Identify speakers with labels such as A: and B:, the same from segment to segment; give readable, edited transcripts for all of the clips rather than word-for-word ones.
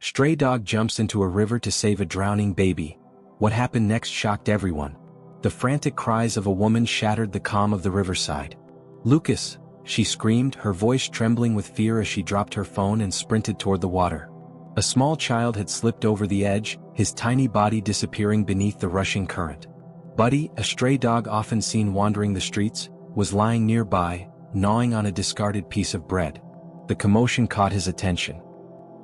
A: Stray dog jumps into a river to save a drowning baby. What happened next shocked everyone. The frantic cries of a woman shattered the calm of the riverside. "Lucas!" she screamed, her voice trembling with fear as she dropped her phone and sprinted toward the water. A small child had slipped over the edge, his tiny body disappearing beneath the rushing current. Buddy, a stray dog often seen wandering the streets, was lying nearby, gnawing on a discarded piece of bread. The commotion caught his attention.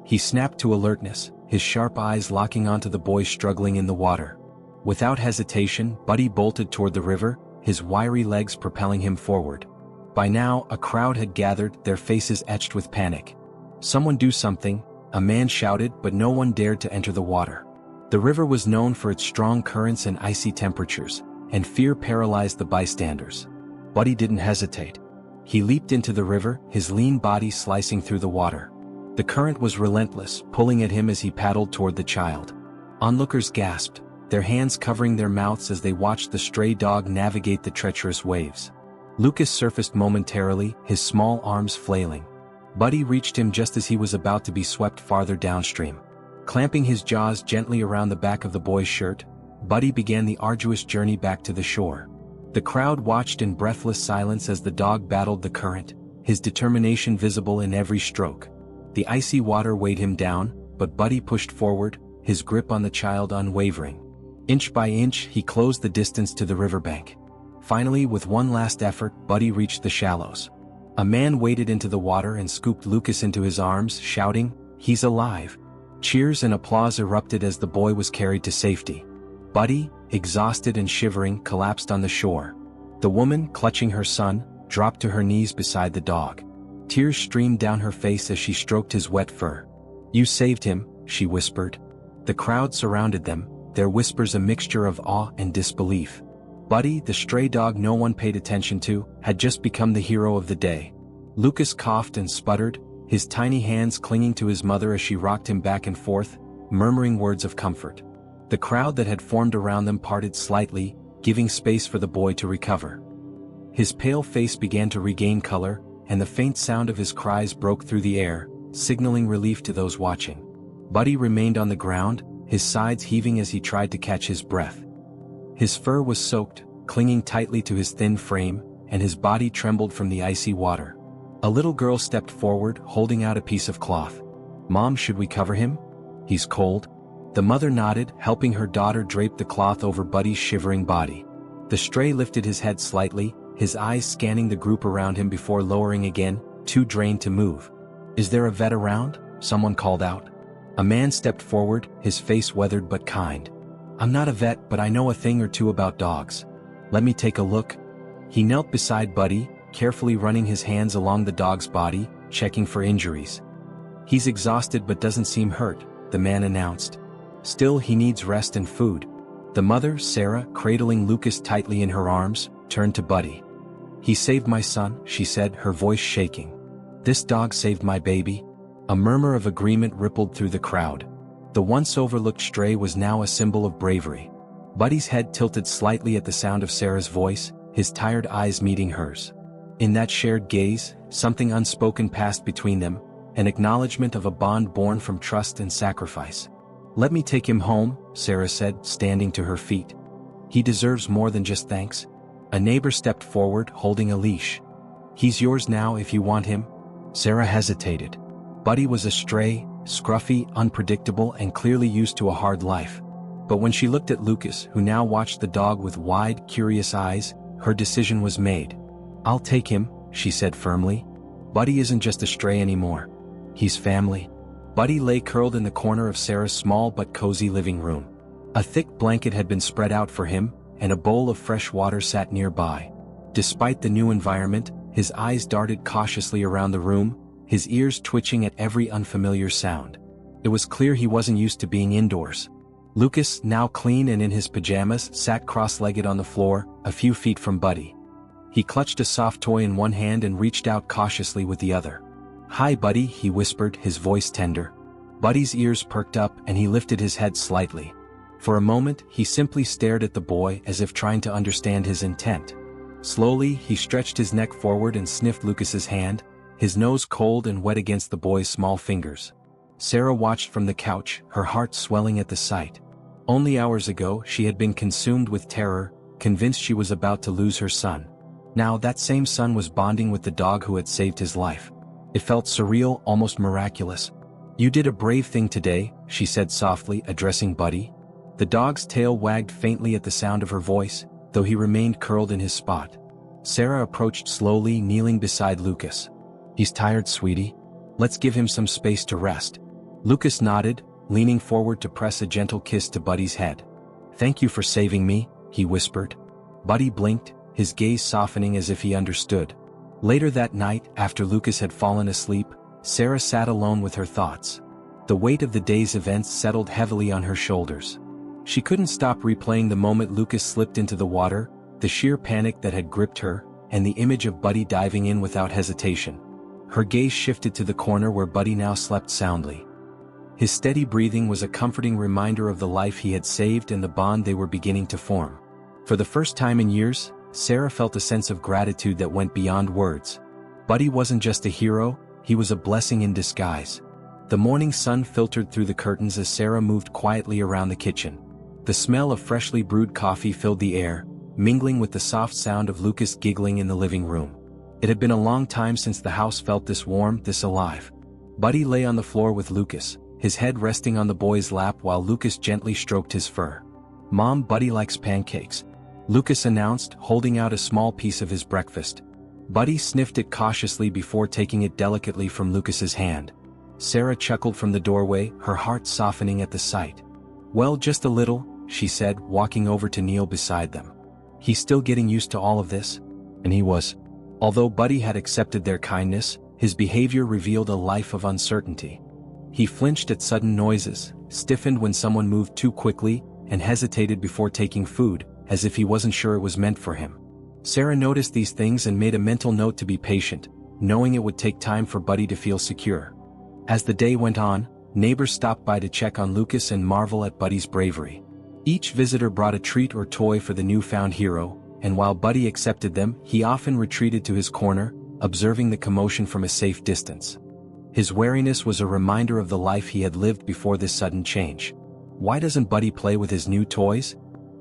A: He snapped to alertness, his sharp eyes locking onto the boy struggling in the water. Without hesitation, Buddy bolted toward the river, his wiry legs propelling him forward. By now, a crowd had gathered, their faces etched with panic. "Someone do something," a man shouted, but no one dared to enter the water. The river was known for its strong currents and icy temperatures, and fear paralyzed the bystanders. Buddy didn't hesitate. He leaped into the river, his lean body slicing through the water. The current was relentless, pulling at him as he paddled toward the child. Onlookers gasped, their hands covering their mouths as they watched the stray dog navigate the treacherous waves. Lucas surfaced momentarily, his small arms flailing. Buddy reached him just as he was about to be swept farther downstream. Clamping his jaws gently around the back of the boy's shirt, Buddy began the arduous journey back to the shore. The crowd watched in breathless silence as the dog battled the current, his determination visible in every stroke. The icy water weighed him down, but Buddy pushed forward, his grip on the child unwavering. Inch by inch, he closed the distance to the riverbank. Finally, with one last effort, Buddy reached the shallows. A man waded into the water and scooped Lucas into his arms, shouting, "He's alive!" Cheers and applause erupted as the boy was carried to safety. Buddy, exhausted and shivering, collapsed on the shore. The woman, clutching her son, dropped to her knees beside the dog. Tears streamed down her face as she stroked his wet fur. "You saved him," she whispered. The crowd surrounded them, their whispers a mixture of awe and disbelief. Buddy, the stray dog no one paid attention to, had just become the hero of the day. Lucas coughed and sputtered, his tiny hands clinging to his mother as she rocked him back and forth, murmuring words of comfort. The crowd that had formed around them parted slightly, giving space for the boy to recover. His pale face began to regain color, and the faint sound of his cries broke through the air, signaling relief to those watching. Buddy remained on the ground, his sides heaving as he tried to catch his breath. His fur was soaked, clinging tightly to his thin frame, and his body trembled from the icy water. A little girl stepped forward, holding out a piece of cloth. "Mom, should we cover him? He's cold." The mother nodded, helping her daughter drape the cloth over Buddy's shivering body. The stray lifted his head slightly, his eyes scanning the group around him before lowering again, too drained to move. "Is there a vet around?" someone called out. A man stepped forward, his face weathered but kind. "I'm not a vet, but I know a thing or two about dogs. Let me take a look." He knelt beside Buddy, carefully running his hands along the dog's body, checking for injuries. "He's exhausted but doesn't seem hurt," the man announced. "Still, he needs rest and food." The mother, Sarah, cradling Lucas tightly in her arms, turned to Buddy. "He saved my son," she said, her voice shaking. "This dog saved my baby." A murmur of agreement rippled through the crowd. The once overlooked stray was now a symbol of bravery. Buddy's head tilted slightly at the sound of Sarah's voice, his tired eyes meeting hers. In that shared gaze, something unspoken passed between them, an acknowledgement of a bond born from trust and sacrifice. "Let me take him home," Sarah said, standing to her feet. "He deserves more than just thanks." A neighbor stepped forward, holding a leash. "He's yours now if you want him." Sarah hesitated. Buddy was a stray, scruffy, unpredictable, and clearly used to a hard life. But when she looked at Lucas, who now watched the dog with wide, curious eyes, her decision was made. "I'll take him," she said firmly. "Buddy isn't just a stray anymore. He's family." Buddy lay curled in the corner of Sarah's small but cozy living room. A thick blanket had been spread out for him, and a bowl of fresh water sat nearby. Despite the new environment, his eyes darted cautiously around the room, his ears twitching at every unfamiliar sound. It was clear he wasn't used to being indoors. Lucas, now clean and in his pajamas, sat cross-legged on the floor, a few feet from Buddy. He clutched a soft toy in one hand and reached out cautiously with the other. "Hi, Buddy," he whispered, his voice tender. Buddy's ears perked up and he lifted his head slightly. For a moment, he simply stared at the boy as if trying to understand his intent. Slowly, he stretched his neck forward and sniffed Lucas's hand, his nose cold and wet against the boy's small fingers. Sarah watched from the couch, her heart swelling at the sight. Only hours ago she had been consumed with terror, convinced she was about to lose her son. Now that same son was bonding with the dog who had saved his life. It felt surreal, almost miraculous. "You did a brave thing today," she said softly, addressing Buddy. The dog's tail wagged faintly at the sound of her voice, though he remained curled in his spot. Sarah approached slowly, kneeling beside Lucas. "He's tired, sweetie. Let's give him some space to rest." Lucas nodded, leaning forward to press a gentle kiss to Buddy's head. "Thank you for saving me," he whispered. Buddy blinked, his gaze softening as if he understood. Later that night, after Lucas had fallen asleep, Sarah sat alone with her thoughts. The weight of the day's events settled heavily on her shoulders. She couldn't stop replaying the moment Lucas slipped into the water, the sheer panic that had gripped her, and the image of Buddy diving in without hesitation. Her gaze shifted to the corner where Buddy now slept soundly. His steady breathing was a comforting reminder of the life he had saved and the bond they were beginning to form. For the first time in years, Sarah felt a sense of gratitude that went beyond words. Buddy wasn't just a hero, he was a blessing in disguise. The morning sun filtered through the curtains as Sarah moved quietly around the kitchen. The smell of freshly brewed coffee filled the air, mingling with the soft sound of Lucas giggling in the living room. It had been a long time since the house felt this warm, this alive. Buddy lay on the floor with Lucas, his head resting on the boy's lap while Lucas gently stroked his fur. "Mom, Buddy likes pancakes," Lucas announced, holding out a small piece of his breakfast. Buddy sniffed it cautiously before taking it delicately from Lucas's hand. Sarah chuckled from the doorway, her heart softening at the sight. "Well, just a little," she said, walking over to kneel beside them. "He's still getting used to all of this." And he was. Although Buddy had accepted their kindness, his behavior revealed a life of uncertainty. He flinched at sudden noises, stiffened when someone moved too quickly, and hesitated before taking food, as if he wasn't sure it was meant for him. Sarah noticed these things and made a mental note to be patient, knowing it would take time for Buddy to feel secure. As the day went on, neighbors stopped by to check on Lucas and marvel at Buddy's bravery. Each visitor brought a treat or toy for the newfound hero, and while Buddy accepted them, he often retreated to his corner, observing the commotion from a safe distance. His wariness was a reminder of the life he had lived before this sudden change. "Why doesn't Buddy play with his new toys?"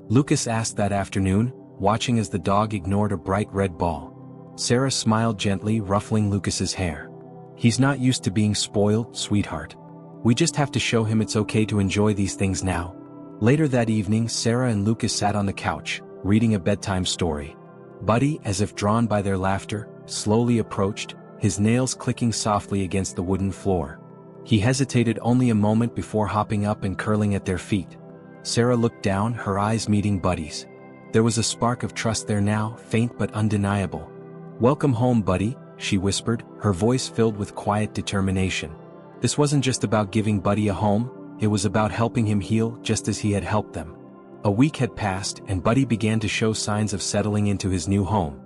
A: Lucas asked that afternoon, watching as the dog ignored a bright red ball. Sarah smiled gently, ruffling Lucas's hair. "He's not used to being spoiled, sweetheart. We just have to show him it's okay to enjoy these things now." Later that evening, Sarah and Lucas sat on the couch, reading a bedtime story. Buddy, as if drawn by their laughter, slowly approached, his nails clicking softly against the wooden floor. He hesitated only a moment before hopping up and curling at their feet. Sarah looked down, her eyes meeting Buddy's. There was a spark of trust there now, faint but undeniable. "Welcome home, Buddy," she whispered, her voice filled with quiet determination. This wasn't just about giving Buddy a home, it was about helping him heal just as he had helped them. A week had passed and Buddy began to show signs of settling into his new home.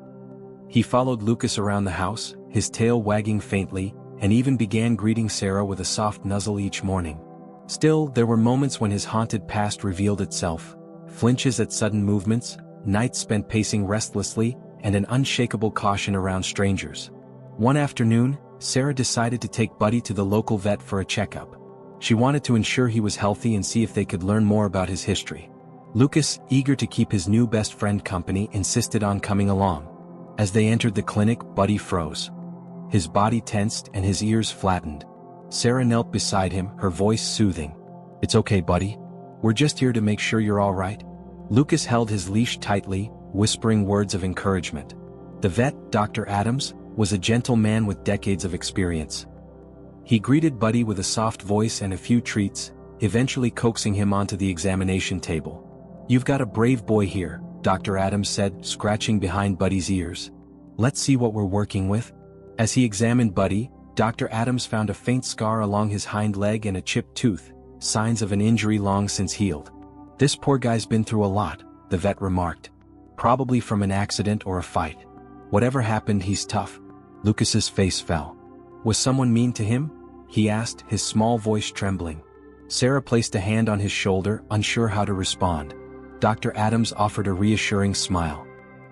A: He followed Lucas around the house, his tail wagging faintly, and even began greeting Sarah with a soft nuzzle each morning. Still, there were moments when his haunted past revealed itself. Flinches at sudden movements, nights spent pacing restlessly, and an unshakable caution around strangers. One afternoon, Sarah decided to take Buddy to the local vet for a checkup. She wanted to ensure he was healthy and see if they could learn more about his history. Lucas, eager to keep his new best friend company, insisted on coming along. As they entered the clinic, Buddy froze. His body tensed and his ears flattened. Sarah knelt beside him, her voice soothing. "It's okay, Buddy. We're just here to make sure you're all right." Lucas held his leash tightly, whispering words of encouragement. The vet, Dr. Adams, was a gentle man with decades of experience. He greeted Buddy with a soft voice and a few treats, eventually coaxing him onto the examination table. "You've got a brave boy here," Dr. Adams said, scratching behind Buddy's ears. "Let's see what we're working with." As he examined Buddy, Dr. Adams found a faint scar along his hind leg and a chipped tooth, signs of an injury long since healed. "This poor guy's been through a lot," the vet remarked. "Probably from an accident or a fight. Whatever happened, he's tough." Lucas's face fell. "Was someone mean to him?" he asked, his small voice trembling. Sarah placed a hand on his shoulder, unsure how to respond. Dr. Adams offered a reassuring smile.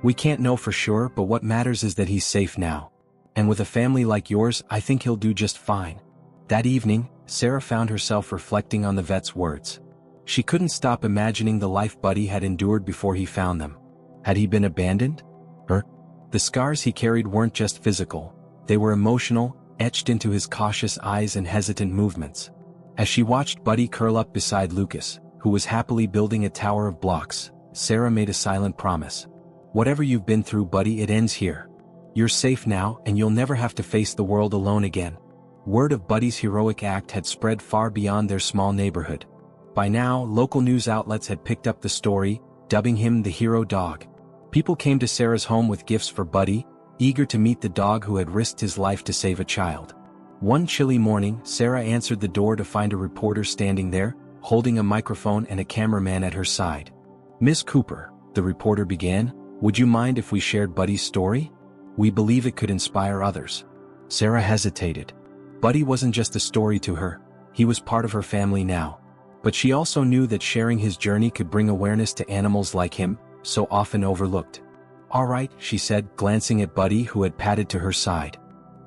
A: "We can't know for sure, but what matters is that he's safe now. And with a family like yours, I think he'll do just fine." That evening, Sarah found herself reflecting on the vet's words. She couldn't stop imagining the life Buddy had endured before he found them. Had he been abandoned? The scars he carried weren't just physical, they were emotional, etched into his cautious eyes and hesitant movements. As she watched Buddy curl up beside Lucas, who was happily building a tower of blocks, Sarah made a silent promise. Whatever you've been through, Buddy, it ends here. You're safe now, and you'll never have to face the world alone again. Word of Buddy's heroic act had spread far beyond their small neighborhood. By now, local news outlets had picked up the story, dubbing him the hero dog. People came to Sarah's home with gifts for Buddy, eager to meet the dog who had risked his life to save a child. One chilly morning, Sarah answered the door to find a reporter standing there, holding a microphone and a cameraman at her side. "Miss Cooper," the reporter began, "would you mind if we shared Buddy's story? We believe it could inspire others." Sarah hesitated. Buddy wasn't just a story to her, he was part of her family now. But she also knew that sharing his journey could bring awareness to animals like him, so often overlooked. "All right," she said, glancing at Buddy who had padded to her side.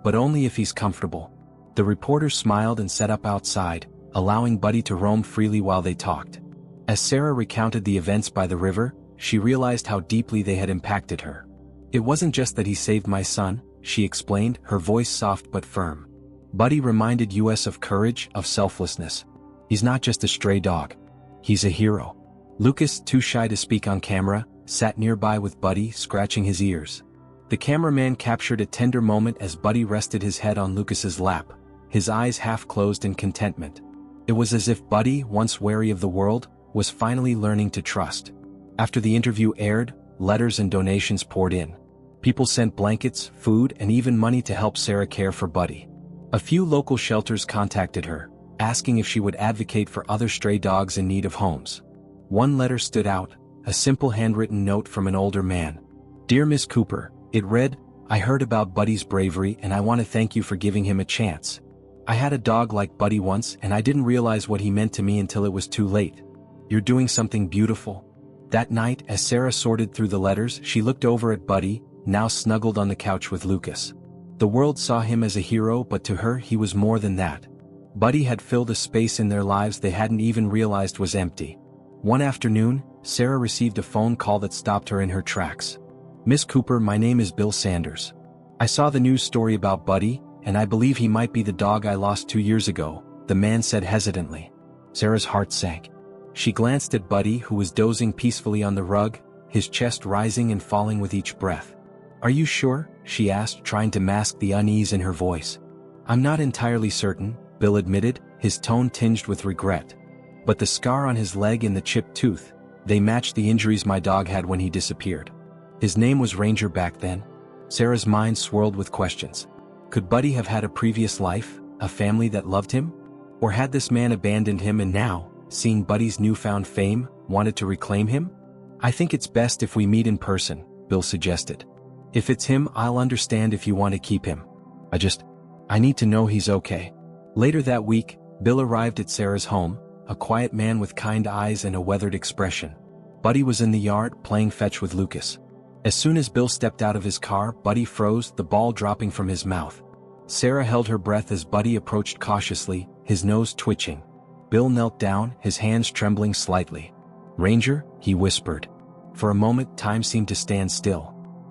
A: "But only if he's comfortable." The reporter smiled and set up outside, allowing Buddy to roam freely while they talked. As Sarah recounted the events by the river, she realized how deeply they had impacted her. "It wasn't just that he saved my son," she explained, her voice soft but firm. "Buddy reminded us of courage, of selflessness. He's not just a stray dog. He's a hero." Lucas, too shy to speak on camera, sat nearby with Buddy, scratching his ears. The cameraman captured a tender moment as Buddy rested his head on Lucas's lap, his eyes half closed in contentment. It was as if Buddy, once wary of the world, was finally learning to trust. After the interview aired, letters and donations poured in. People sent blankets, food, and even money to help Sarah care for Buddy. A few local shelters contacted her, asking if she would advocate for other stray dogs in need of homes. One letter stood out, a simple handwritten note from an older man. "Dear Miss Cooper," it read, "I heard about Buddy's bravery and I want to thank you for giving him a chance. I had a dog like Buddy once and I didn't realize what he meant to me until it was too late. You're doing something beautiful." That night, as Sarah sorted through the letters, she looked over at Buddy, now snuggled on the couch with Lucas. The world saw him as a hero, but to her he was more than that. Buddy had filled a space in their lives they hadn't even realized was empty. One afternoon, Sarah received a phone call that stopped her in her tracks. "Miss Cooper, my name is Bill Sanders. I saw the news story about Buddy, and I believe he might be the dog I lost 2 years ago," the man said hesitantly. Sarah's heart sank. She glanced at Buddy, who was dozing peacefully on the rug, his chest rising and falling with each breath. "Are you sure?" she asked, trying to mask the unease in her voice. "I'm not entirely certain," Bill admitted, his tone tinged with regret. "But the scar on his leg and the chipped tooth, they matched the injuries my dog had when he disappeared. His name was Ranger back then." Sarah's mind swirled with questions. Could Buddy have had a previous life, a family that loved him? Or had this man abandoned him and now, seeing Buddy's newfound fame, wanted to reclaim him? "I think it's best if we meet in person," Bill suggested. "If it's him, I'll understand if you want to keep him. I need to know he's okay." Later that week, Bill arrived at Sarah's home, a quiet man with kind eyes and a weathered expression. Buddy was in the yard, playing fetch with Lucas. As soon as Bill stepped out of his car, Buddy froze, the ball dropping from his mouth. Sarah held her breath as Buddy approached cautiously, his nose twitching. Bill knelt down, his hands trembling slightly. "Ranger," he whispered. For a moment, time seemed to stand still.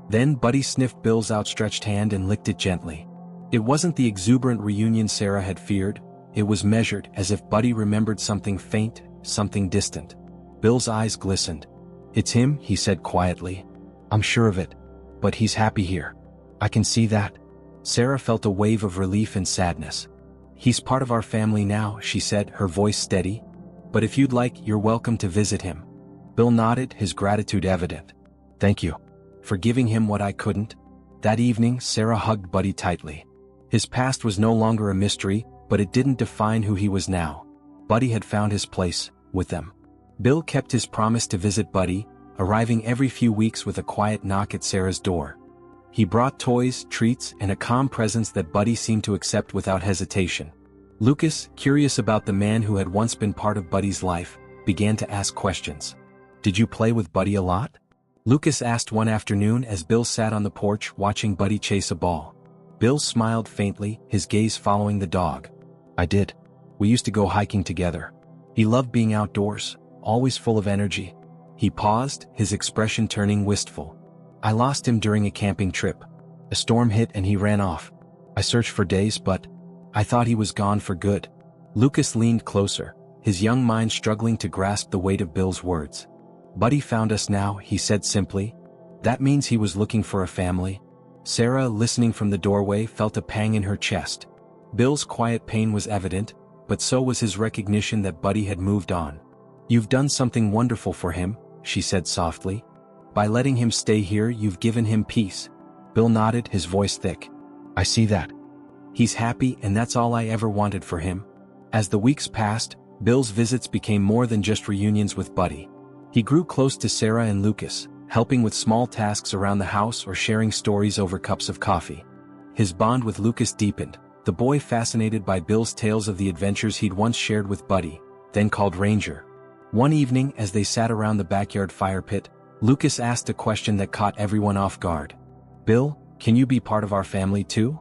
A: Then Buddy sniffed Bill's outstretched hand and licked it gently. It wasn't the exuberant reunion Sarah had feared, it was measured, as if Buddy remembered something faint, something distant. Bill's eyes glistened. "It's him," he said quietly. "I'm sure of it. But he's happy here. I can see that." Sarah felt a wave of relief and sadness. "He's part of our family now," she said, her voice steady. "But if you'd like, you're welcome to visit him." Bill nodded, his gratitude evident. "Thank you for giving him what I couldn't." That evening, Sarah hugged Buddy tightly. His past was no longer a mystery, but it didn't define who he was now. Buddy had found his place, with them. Bill kept his promise to visit Buddy, arriving every few weeks with a quiet knock at Sarah's door. He brought toys, treats, and a calm presence that Buddy seemed to accept without hesitation. Lucas, curious about the man who had once been part of Buddy's life, began to ask questions. "Did you play with Buddy a lot?" Lucas asked one afternoon as Bill sat on the porch watching Buddy chase a ball. Bill smiled faintly, his gaze following the dog. "I did. We used to go hiking together. He loved being outdoors, always full of energy. He paused, his expression turning wistful. I lost him during a camping trip. A storm hit and he ran off. I searched for days, but I thought he was gone for good. Lucas leaned closer, his young mind struggling to grasp the weight of Bill's words. Buddy found us now, he said simply. That means he was looking for a family. Sarah, listening from the doorway, felt a pang in her chest. Bill's quiet pain was evident, but so was his recognition that Buddy had moved on. You've done something wonderful for him, she said softly. By letting him stay here, you've given him peace. Bill nodded, his voice thick. I see that. He's happy, and that's all I ever wanted for him. As the weeks passed, Bill's visits became more than just reunions with Buddy. He grew close to Sarah and Lucas, helping with small tasks around the house or sharing stories over cups of coffee. His bond with Lucas deepened, the boy fascinated by Bill's tales of the adventures he'd once shared with Buddy, then called Ranger. One evening, as they sat around the backyard fire pit, Lucas asked a question that caught everyone off guard. Bill, can you be part of our family too?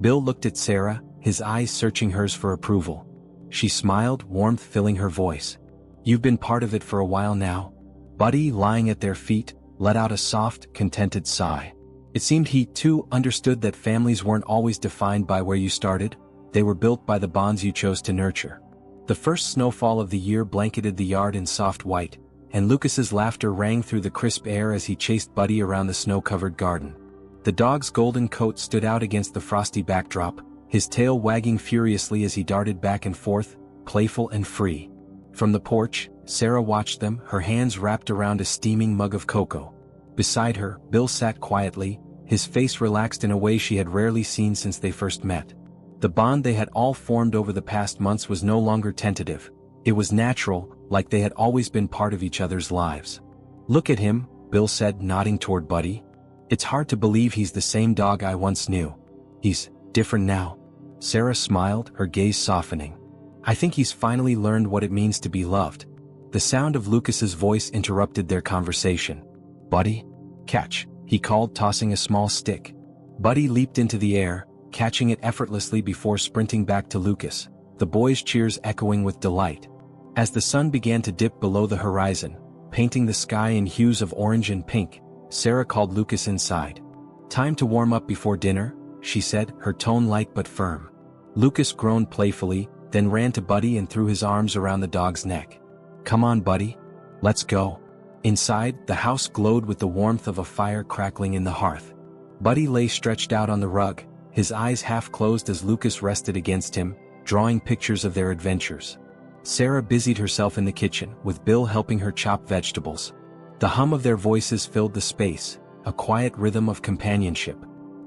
A: Bill looked at Sarah, his eyes searching hers for approval. She smiled, warmth filling her voice. You've been part of it for a while now. Buddy, lying at their feet, let out a soft, contented sigh. It seemed he, too, understood that families weren't always defined by where you started, they were built by the bonds you chose to nurture. The first snowfall of the year blanketed the yard in soft white, and Lucas's laughter rang through the crisp air as he chased Buddy around the snow-covered garden. The dog's golden coat stood out against the frosty backdrop, his tail wagging furiously as he darted back and forth, playful and free. From the porch, Sarah watched them, her hands wrapped around a steaming mug of cocoa. Beside her, Bill sat quietly, his face relaxed in a way she had rarely seen since they first met. The bond they had all formed over the past months was no longer tentative. It was natural, like they had always been part of each other's lives. Look at him, Bill said, nodding toward Buddy. It's hard to believe he's the same dog I once knew. He's different now. Sarah smiled, her gaze softening. I think he's finally learned what it means to be loved. The sound of Lucas's voice interrupted their conversation. Buddy? Catch, he called, tossing a small stick. Buddy leaped into the air, catching it effortlessly before sprinting back to Lucas, the boys' cheers echoing with delight. As the sun began to dip below the horizon, painting the sky in hues of orange and pink, Sarah called Lucas inside. Time to warm up before dinner, she said, her tone light but firm. Lucas groaned playfully, then ran to Buddy and threw his arms around the dog's neck. Come on, Buddy. Let's go. Inside, the house glowed with the warmth of a fire crackling in the hearth. Buddy lay stretched out on the rug, his eyes half closed as Lucas rested against him, drawing pictures of their adventures. Sarah busied herself in the kitchen, with Bill helping her chop vegetables. The hum of their voices filled the space, a quiet rhythm of companionship.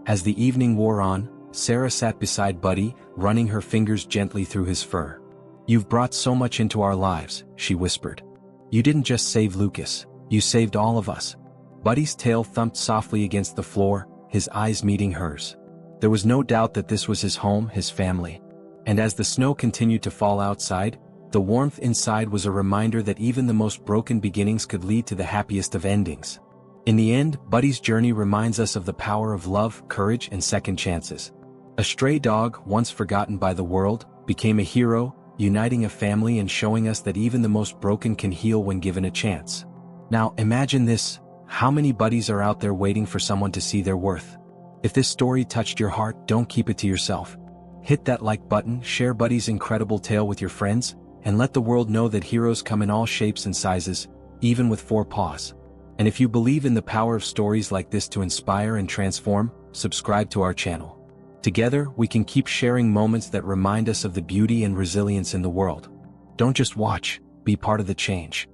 A: As the evening wore on, Sarah sat beside Buddy, running her fingers gently through his fur. You've brought so much into our lives, she whispered. You didn't just save Lucas, you saved all of us. Buddy's tail thumped softly against the floor, his eyes meeting hers. There was no doubt that this was his home, his family. And as the snow continued to fall outside, the warmth inside was a reminder that even the most broken beginnings could lead to the happiest of endings. In the end, Buddy's journey reminds us of the power of love, courage, and second chances. A stray dog, once forgotten by the world, became a hero, uniting a family and showing us that even the most broken can heal when given a chance. Now, imagine this, how many Buddies are out there waiting for someone to see their worth? If this story touched your heart, don't keep it to yourself. Hit that like button, share Buddy's incredible tale with your friends, and let the world know that heroes come in all shapes and sizes, even with 4 paws. And if you believe in the power of stories like this to inspire and transform, subscribe to our channel. Together, we can keep sharing moments that remind us of the beauty and resilience in the world. Don't just watch, be part of the change.